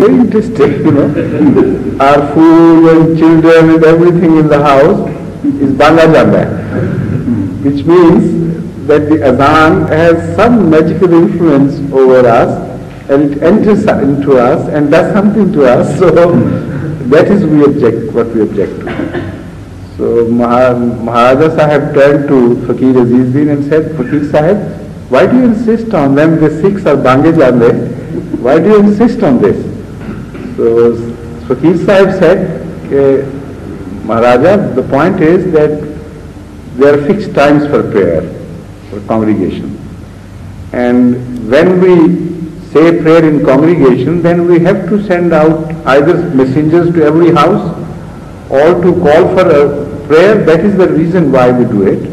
very interesting, you know. Our food and children and everything in the house is Banga Jamba, which means that the Adhan has some magical influence over us, and it enters into us and does something to us. So that is what we object to. So Maharaja Sahib turned to Fakir Azizuddin and said, Fakir Sahib, why do you insist on them? The Sikhs are Bange Jande. Why do you insist on this? So Fakir Sahib said, Maharaja, the point is that there are fixed times for prayer, for congregation. And when we say prayer in congregation, then we have to send out either messengers to every house or to call for a prayer. That is the reason why we do it.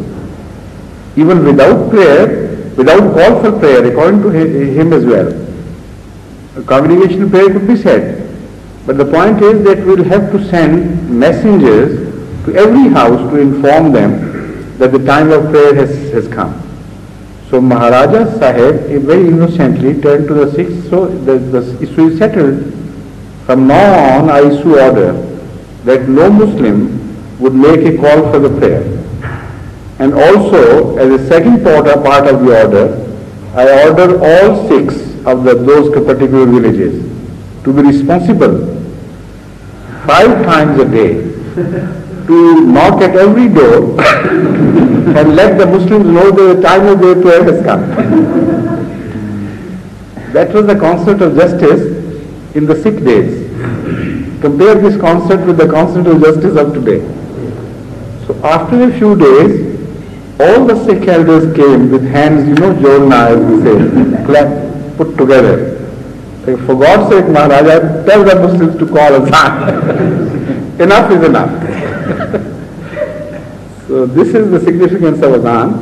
Even without prayer, without call for prayer, according to him as well, a congregational prayer could be said. But the point is that we will have to send messengers to every house to inform them that the time of prayer has come. So Maharaja Sahib very innocently turned to the Sikhs. So the issue is settled. From now on, I issue order that no Muslim would make a call for the prayer. And also, as a second part of the order, I order all Sikhs of those particular villages to be responsible 5 times a day to knock at every door and let the Muslims know that the time of their prayer has come. That was the concept of justice in the Sikh days. Compare this concept with the concept of justice of today. So after a few days, all the Sikh elders came with hands, jolna, as we say, clap, put together. For God's sake, Maharaja, tell the Muslims to call Azan. Enough is enough. So this is the significance of Azan,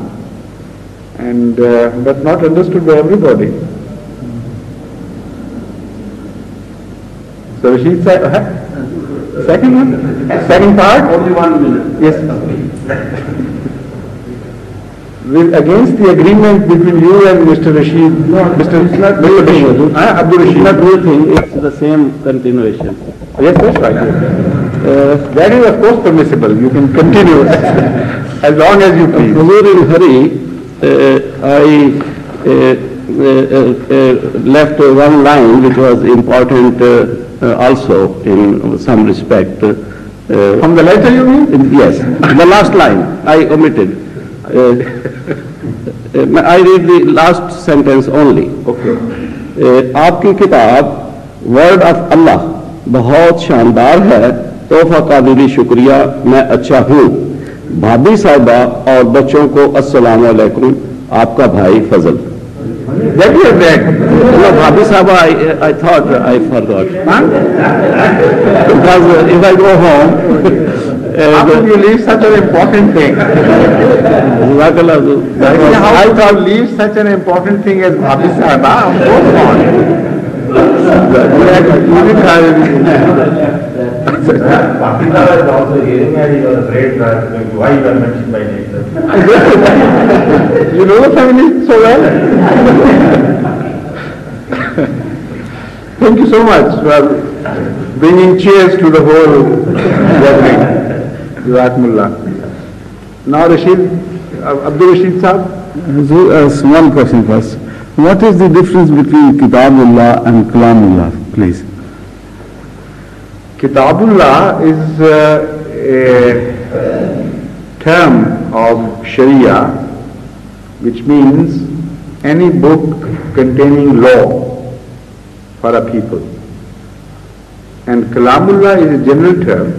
and but not understood by everybody. So Rashid said, second one? Second part? Only 1 minute. Yes. Against the agreement between you and Mr. Rashid, Mr. It's not real thing. Abdul Rashid. It's not real thing. It's the same continuation. Yes, that's right. That is of course permissible. You can continue as long as you please. Huzur in hurry, I left one line which was important also in some respect. From the letter you mean? Yes. The last line I omitted. I read the last sentence only. Okay. आपकी किताब word of अल्लाह बहुत शानदार है, तोहफा कादिरी शुक्रिया, मैं अच्छा हूँ। भाभी साहिबा और बच्चों को अस्सलाम वालेकुम, आपका भाई फजल। That you have read? No, भाभी साहिबा, I thought I forgot. Huh? Because if I go home, how could you leave such an important thing? How could you leave such an important thing as Bhabhi Sahiba? Of course not. Bhabhi Sahiba is also hearing and he was afraid that why you are mentioned by name. You know the family so well? Thank you so much for bringing cheers to the whole gathering. Jazakumullah. Now Rashid, Abdul Rashid Sahab. Small question first. What is the difference between Kitabullah and Kalamullah, please? Kitabullah is a term of Sharia which means any book containing law for a people. And Kalamullah is a general term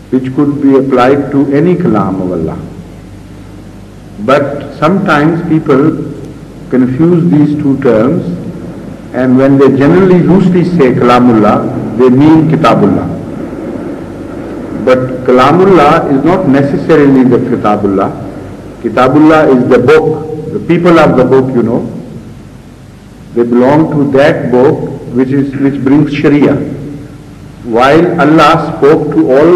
which could be applied to any kalam of Allah. But sometimes people confuse these two terms, and when they generally loosely say Kalamullah, they mean Kitabullah. But Kalamullah is not necessarily the Kitabullah. Kitabullah is the book, the people of the book, they belong to that book which brings Sharia. While Allah spoke to all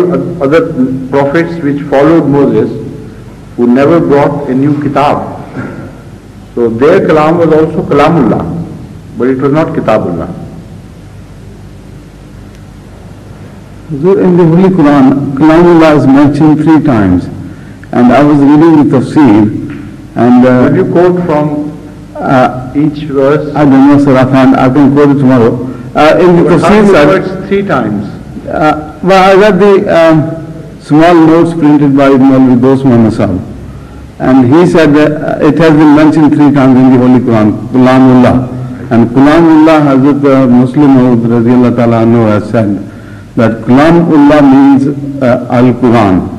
other prophets which followed Moses, who never brought a new kitab. So their kalam was also kalamullah, but it was not kitabullah. So in the Holy Quran, Kalamullah is mentioned 3 times. And I was reading the tafsir, and Will you quote from each verse? I don't know, sir, I can quote it tomorrow. In the How many tafsir, words 3 times? well, I read the small notes printed by Maulvi Dost Muhammad Sahib. And he said that it has been mentioned 3 times in the Holy Quran, Kalamullah. And Kalamullah, Hazrat Muslim Maud Radiyallahu Ta'ala Anhu has said that Kalamullah means Al-Quran.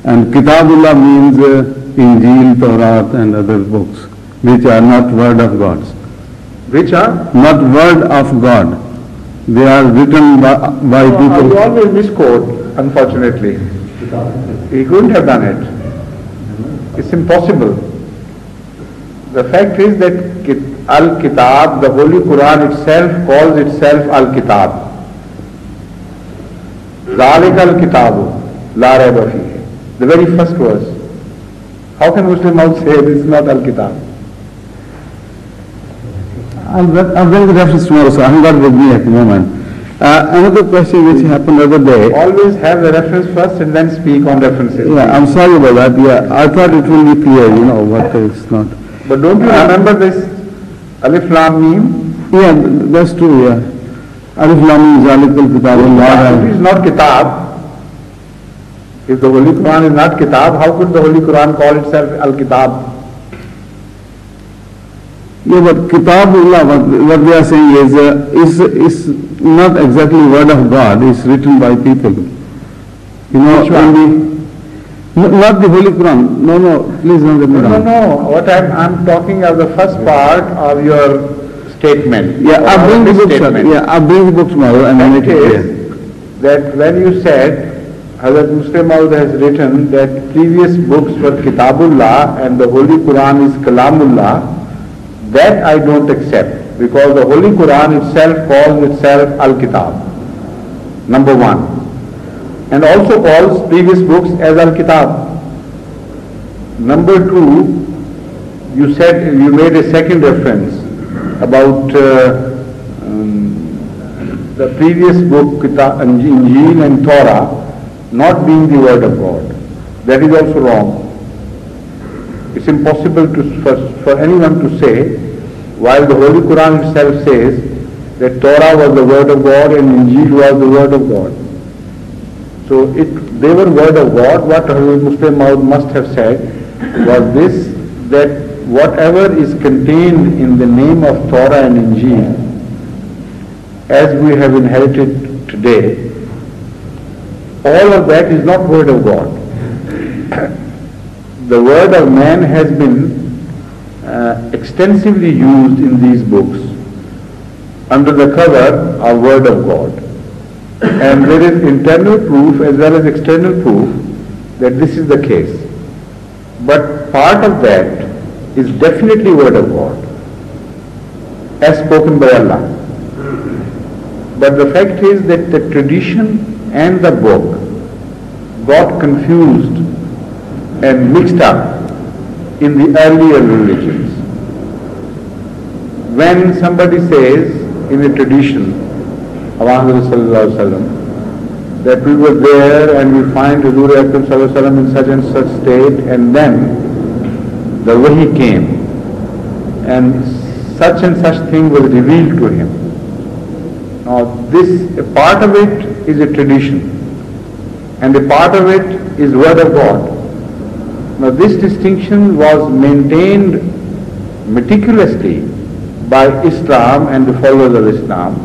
And Kitabullah means Injil, Torah and other books, which are not word of God's. Which are? Not word of God. They are written by You people. always misquote, unfortunately. He couldn't have done it. It's impossible. The fact is that Al-Kitab, the Holy Quran itself calls itself Al-Kitab. ذَلِكَ الْكِتَابُ لَا رَيْبَ فِيهِ. The very first verse. How can Muslim now say this is not Al-Kitab? I'll bring the reference tomorrow, so I haven't got it with me at the moment. Another question which happened the other day. Always have the reference first and then speak on references. Yeah, I'm sorry about that. Yeah, I thought it will be clear, what is not. But don't you remember this Alif Lam Mim? Yeah, that's true, yeah. Alif Lam Mim Zalikal Kitabullah. It is not Kitab. If the Holy Quran is not Kitab, how could the Holy Quran call itself Al-Kitab? Yeah, but Kitabullah, what we are saying is not exactly word of God. It's written by people. Which one? Not the Holy Quran. No, please don't get me wrong. No. What I'm talking of the first part of your statement. Yeah, I'll bring the book, sir. Yeah, I'll bring the book tomorrow and make it clear. That when you said Hazrat Muslim Maud has written that previous books were Kitabullah and the Holy Quran is Kalamullah, that I don't accept, because the Holy Quran itself calls itself Al-Kitab, number 1. And also calls previous books as Al-Kitab. Number 2, you said, you made a second reference about the previous book, Injil and Torah, not being the word of God. That is also wrong. It's impossible for anyone to say, while the Holy Quran itself says that Torah was the word of God and Injil was the word of God. So they were word of God. What Hazrat Muslim Maud must have said was this, that whatever is contained in the name of Torah and Injil, as we have inherited today, all of that is not word of God. The word of man has been extensively used in these books under the cover of word of God. And there is internal proof as well as external proof that this is the case. But part of that is definitely word of God, as spoken by Allah. But the fact is that the tradition and the book got confused and mixed up in the earlier religions. When somebody says in a tradition of Muhammad Sallallahu Alaihi Wasallam that we were there and we find Huzur Akram Sallallahu Alaihi Wasallam in such and such state, and then the Wahi came and such thing was revealed to him. Now a part of it is a tradition and a part of it is word of God. Now this distinction was maintained meticulously by Islam and the followers of Islam,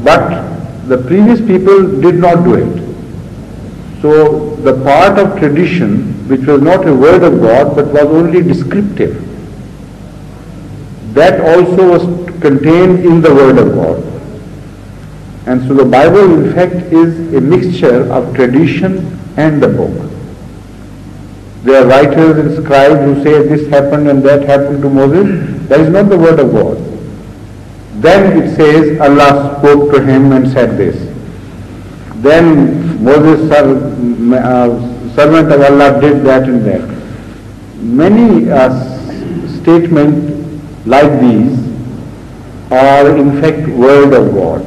but the previous people did not do it. So the part of tradition which was not a word of God but was only descriptive, that also was contained in the word of God. And so the Bible in fact is a mixture of tradition and the book. There are writers and scribes who say this happened and that happened to Moses. That is not the word of God. Then it says Allah spoke to him and said this. Then Moses, servant of Allah, did that and that. Many statements like these are in fact word of God.